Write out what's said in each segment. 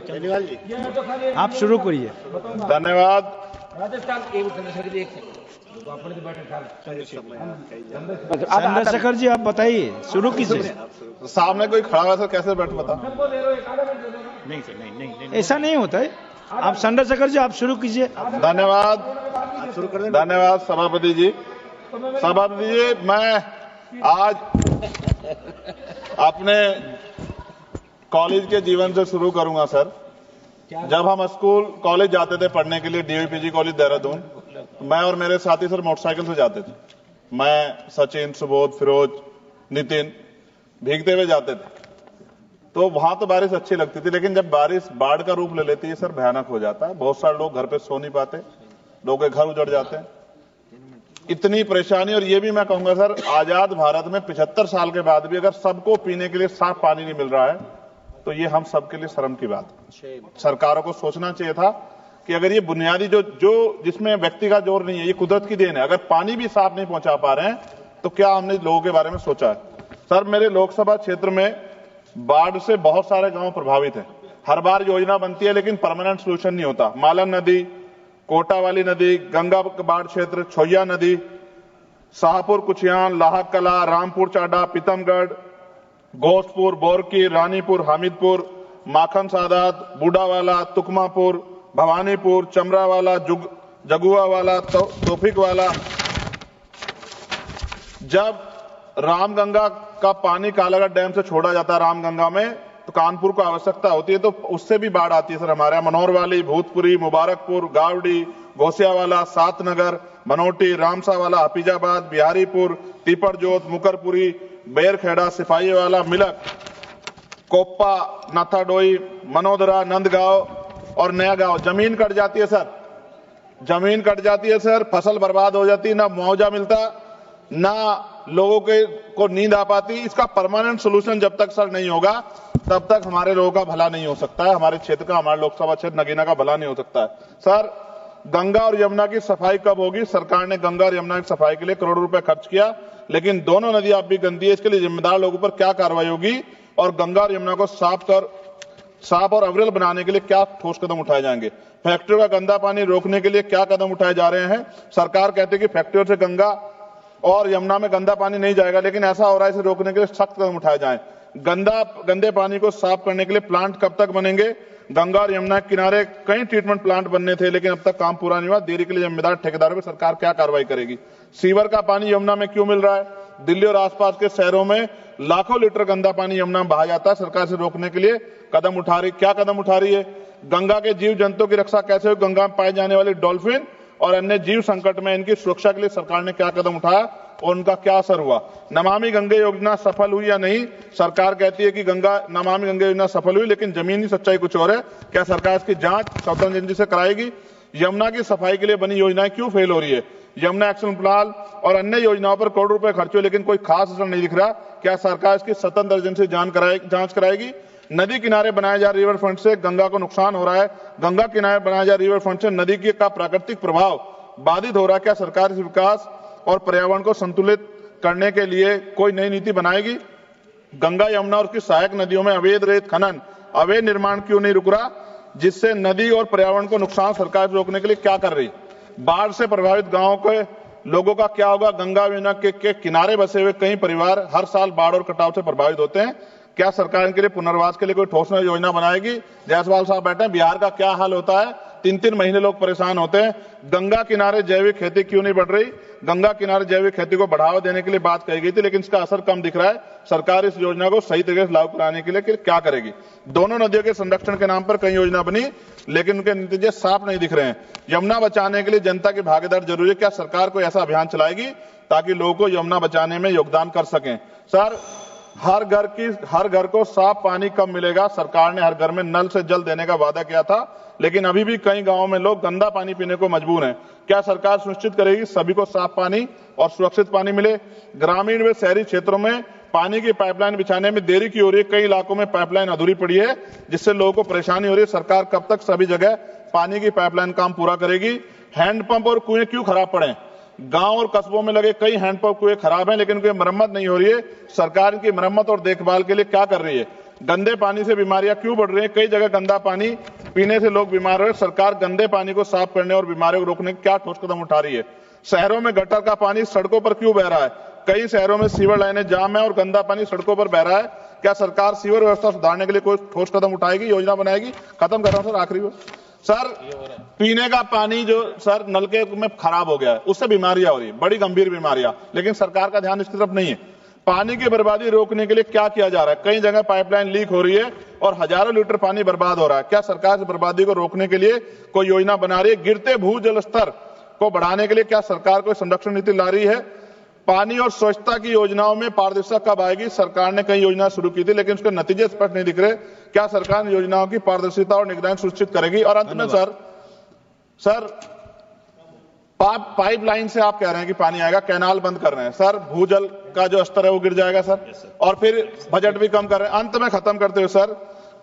आप शुरू करिए। धन्यवाद। चंद्रशेखर जी आप बताइए, शुरू कीजिए। सामने कोई खड़ा हुआ सर, कैसे बैठ बता? नहीं, ऐसा नहीं होता है। आप चंद्रशेखर जी आप शुरू कीजिए। धन्यवाद। धन्यवाद सभापति जी। सभापति जी, मैं आज अपने कॉलेज के जीवन से शुरू करूंगा सर। जब हम स्कूल कॉलेज जाते थे पढ़ने के लिए, डीवीपीजी कॉलेज देहरादून, मैं और मेरे साथी सर मोटरसाइकिल से जाते थे। मैं, सचिन, सुबोध, फिरोज, नितिन भीगते हुए जाते थे। तो वहां तो बारिश अच्छी लगती थी, लेकिन जब बारिश बाढ़ का रूप ले लेती है सर, भयानक हो जाता है। बहुत सारे लोग घर पे सो नहीं पाते, लोगों के घर उजड़ जाते हैं, इतनी परेशानी। और ये भी मैं कहूंगा सर, आजाद भारत में 75 साल के बाद भी अगर सबको पीने के लिए साफ पानी नहीं मिल रहा है, तो ये हम सबके लिए शर्म की बात है। सरकारों को सोचना चाहिए था कि अगर ये बुनियादी जो जिसमें व्यक्ति का जोर नहीं है, ये कुदरत की देन है, अगर पानी भी साफ नहीं पहुंचा पा रहे हैं, तो क्या हमने लोगों के बारे में सोचा है? सर, मेरे लोकसभा क्षेत्र में बाढ़ से बहुत सारे गांव प्रभावित हैं। हर बार योजना बनती है, लेकिन परमानेंट सोल्यूशन नहीं होता। मालन नदी, कोटा वाली नदी, गंगा बाढ़ क्षेत्र, छोया नदी, शाहपुर कुचियान, लाहक कला, रामपुर चाडा, पीतमगढ़, घोषपुर, बोरकी, रानीपुर, हामिदपुर, माखन सादात, बूढ़ावाला, तुकमापुर, भवानीपुर, चमरावाला, जगुआवाला, तोफिक वाला। जब रामगंगा का पानी कालागढ़ डैम से छोड़ा जाता है रामगंगा में, तो कानपुर को आवश्यकता होती है, तो उससे भी बाढ़ आती है सर हमारे यहाँ। मनोहरवाली, भूतपुरी, मुबारकपुर, गावड़ी, घोसियावाला, सातनगर, बनोटी, रामसावाला, हफीजाबाद, बिहारीपुर, तीपड़जोत, मुकरपुरी, बेरखेड़ा, सिपाहीवाला, मिलक, कोप्पा, नाथाडोई, मनोदरा, नंदगांव और नया गांव। जमीन कट जाती है सर, जमीन कट जाती है सर, फसल बर्बाद हो जाती है, ना मुआवजा मिलता, ना लोगों को नींद आ पाती। इसका परमानेंट सोल्यूशन जब तक सर नहीं होगा, तब तक हमारे लोगों का भला नहीं हो सकता है, हमारे क्षेत्र का, हमारे लोकसभा क्षेत्र नगीना का भला नहीं हो सकता है। सर, गंगा और यमुना की सफाई कब होगी? सरकार ने गंगा और यमुना की सफाई के लिए करोड़ों रुपए खर्च किया, लेकिन दोनों नदी अब भी गंदी है। इसके लिए जिम्मेदार लोगों पर क्या कार्रवाई होगी, और गंगा और यमुना को साफ और अविरल बनाने के लिए क्या ठोस कदम उठाए जाएंगे? फैक्ट्रियों का गंदा पानी रोकने के लिए क्या कदम उठाए जा रहे हैं? सरकार कहती है कि फैक्ट्रियों से गंगा और यमुना में गंदा पानी नहीं जाएगा, लेकिन ऐसा हो रहा है, इसे रोकने के लिए सख्त कदम उठाए जाएं। गंदे पानी को साफ करने के लिए प्लांट कब तक बनेंगे? गंगा और यमुना के किनारे कई ट्रीटमेंट प्लांट बनने थे, लेकिन अब तक काम पूरा नहीं हुआ। देरी के लिए जिम्मेदार ठेकेदारों पर सरकार क्या कार्रवाई करेगी? सीवर का पानी यमुना में क्यों मिल रहा है? दिल्ली और आसपास के शहरों में लाखों लीटर गंदा पानी यमुना में बहा जाता है। सरकार से रोकने के लिए क्या कदम उठा रही है? गंगा के जीव जंतुओं की रक्षा कैसे हो? गंगा में पाए जाने वाले डॉल्फिन और अन्य जीव संकट में इनकी सुरक्षा के लिए सरकार ने क्या कदम उठाया और उनका क्या असर हुआ? नमामि गंगे योजना सफल हुई या नहीं? सरकार कहती है कि नमामि गंगे योजना सफल हुई, लेकिन जमीनी सच्चाई कुछ और है। क्या सरकार इसकी जांच स्वतंत्र एजेंसी से कराएगी? यमुना की सफाई के लिए बनी योजनाएं क्यों फेल हो रही है? यमुना एक्शन प्लान और अन्य योजनाओं पर करोड़ों रुपए खर्च हुए, लेकिन कोई खास असर नहीं दिख रहा। क्या सरकार इसकी स्वतंत्र एजेंसी जांच कराएगी? नदी किनारे बनाए जा रिवर फ्रंट से गंगा को नुकसान हो रहा है। गंगा किनारे बनाए जा रिवर फ्रंट से नदी का प्राकृतिक प्रभाव बाधित हो रहा है। क्या सरकार इस विकास और पर्यावरण को संतुलित करने के लिए कोई नई नीति बनाएगी? गंगा, यमुना और उसकी सहायक नदियों में अवैध रेत खनन, अवैध निर्माण क्यों नहीं रुक रहा, जिससे नदी और पर्यावरण को नुकसान सरकार रोकने के लिए क्या कर रही? बाढ़ से प्रभावित गांवों के लोगों का क्या होगा? गंगा यमुना के किनारे बसे हुए कई परिवार हर साल बाढ़ और कटाव से प्रभावित होते हैं। क्या सरकार इनके लिए पुनर्वास के लिए कोई ठोस योजना बनाएगी? जायसवाल साहब बैठे हैं, बिहार का क्या हाल होता है? 3-3 महीने लोग परेशान होते हैं। गंगा किनारे जैविक खेती क्यों नहीं बढ़ रही? गंगा किनारे जैविक खेती को बढ़ावा देने के लिए बात कही गई थी, लेकिन इसका असर कम दिख रहा है। सरकार इस योजना को सही तरीके से लागू कराने के लिए क्या करेगी? दोनों नदियों के संरक्षण के नाम पर कई योजना बनी, लेकिन उनके नतीजे साफ नहीं दिख रहे हैं। यमुना बचाने के लिए जनता की भागीदारी जरूरी है। क्या सरकार कोई ऐसा अभियान चलाएगी ताकि लोगों को यमुना बचाने में योगदान कर सकें? सर, हर घर को साफ पानी कब मिलेगा? सरकार ने हर घर में नल से जल देने का वादा किया था, लेकिन अभी भी कई गांवों में लोग गंदा पानी पीने को मजबूर हैं। क्या सरकार सुनिश्चित करेगी सभी को साफ पानी और सुरक्षित पानी मिले? ग्रामीण व शहरी क्षेत्रों में पानी की पाइपलाइन बिछाने में देरी क्यों हो रही है? कई इलाकों में पाइपलाइन अधूरी पड़ी है, जिससे लोगों को परेशानी हो रही है। सरकार कब तक सभी जगह पानी की पाइपलाइन काम पूरा करेगी? हैंडपंप और कुएं क्यों खराब पड़े? गांव और कस्बों में लगे कई हैंडपंप कुएं खराब हैं, लेकिन उनकी मरम्मत नहीं हो रही है। सरकार इनकी मरम्मत और देखभाल के लिए क्या कर रही है? गंदे पानी से बीमारियां क्यों बढ़ रही हैं? कई जगह गंदा पानी पीने से लोग बीमार हो रहे हैं। सरकार गंदे पानी को साफ करने और बीमारियों को रोकने के क्या ठोस कदम उठा रही है? शहरों में गटर का पानी सड़कों पर क्यों बह रहा है? कई शहरों में सीवर लाइनें जाम है और गंदा पानी सड़कों पर बह रहा है। क्या सरकार सीवर व्यवस्था सुधारने के लिए कोई ठोस कदम उठाएगी, योजना बनाएगी? खत्म कर रहा हूं सर, आखिरी बार सर, पीने का पानी जो सर नलके में खराब हो गया है, उससे बीमारियां हो रही है, बड़ी गंभीर बीमारियां, लेकिन सरकार का ध्यान इसकी तरफ नहीं है। पानी की बर्बादी रोकने के लिए क्या किया जा रहा है? कई जगह पाइपलाइन लीक हो रही है और हजारों लीटर पानी बर्बाद हो रहा है। क्या सरकार इस बर्बादी को रोकने के लिए कोई योजना बना रही है? गिरते भूजल स्तर को बढ़ाने के लिए क्या सरकार कोई संरक्षण नीति ला रही है? पानी और स्वच्छता की योजनाओं में पारदर्शिता कब आएगी? सरकार ने कई योजना शुरू की थी, लेकिन उसके नतीजे स्पष्ट नहीं दिख रहे। क्या सरकार योजनाओं की पारदर्शिता और निगरानी सुनिश्चित करेगी? और अंत में सर पाइपलाइन से आप कह रहे हैं कि पानी आएगा, कैनाल बंद कर रहे हैं सर, भूजल का जो स्तर है वो गिर जाएगा सर, और फिर बजट भी कम कर रहे हैं। अंत में खत्म करते हुए सर,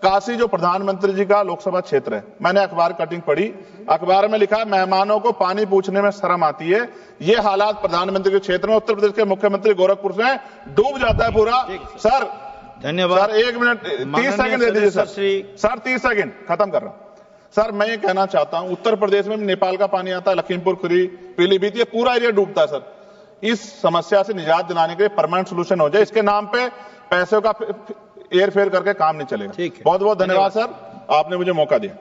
काशी जो प्रधानमंत्री जी का लोकसभा क्षेत्र है, मैंने अखबार कटिंग पढ़ी, अखबार में लिखा है मेहमानों को पानी पूछने में शर्म आती है। ये हालात प्रधानमंत्री के क्षेत्र में उत्तर प्रदेश के मुख्यमंत्री गोरखपुर से डूब जाता है पूरा। सर धन्यवाद सर, 1 मिनट 30 सेकंड दे दीजिए सर 30 सेकंड खत्म कर रहा हूं सर। मैं ये कहना चाहता हूं, उत्तर प्रदेश में नेपाल का पानी आता है, लखीमपुर खीरी, पीलीभीत, ये पूरा एरिया डूबता है सर। इस समस्या से निजात दिलाने के लिए परमानेंट सोल्यूशन हो जाए, इसके नाम पे पैसों का हेर फेर करके काम नहीं चलेगा। बहुत बहुत धन्यवाद सर, आपने मुझे मौका दिया।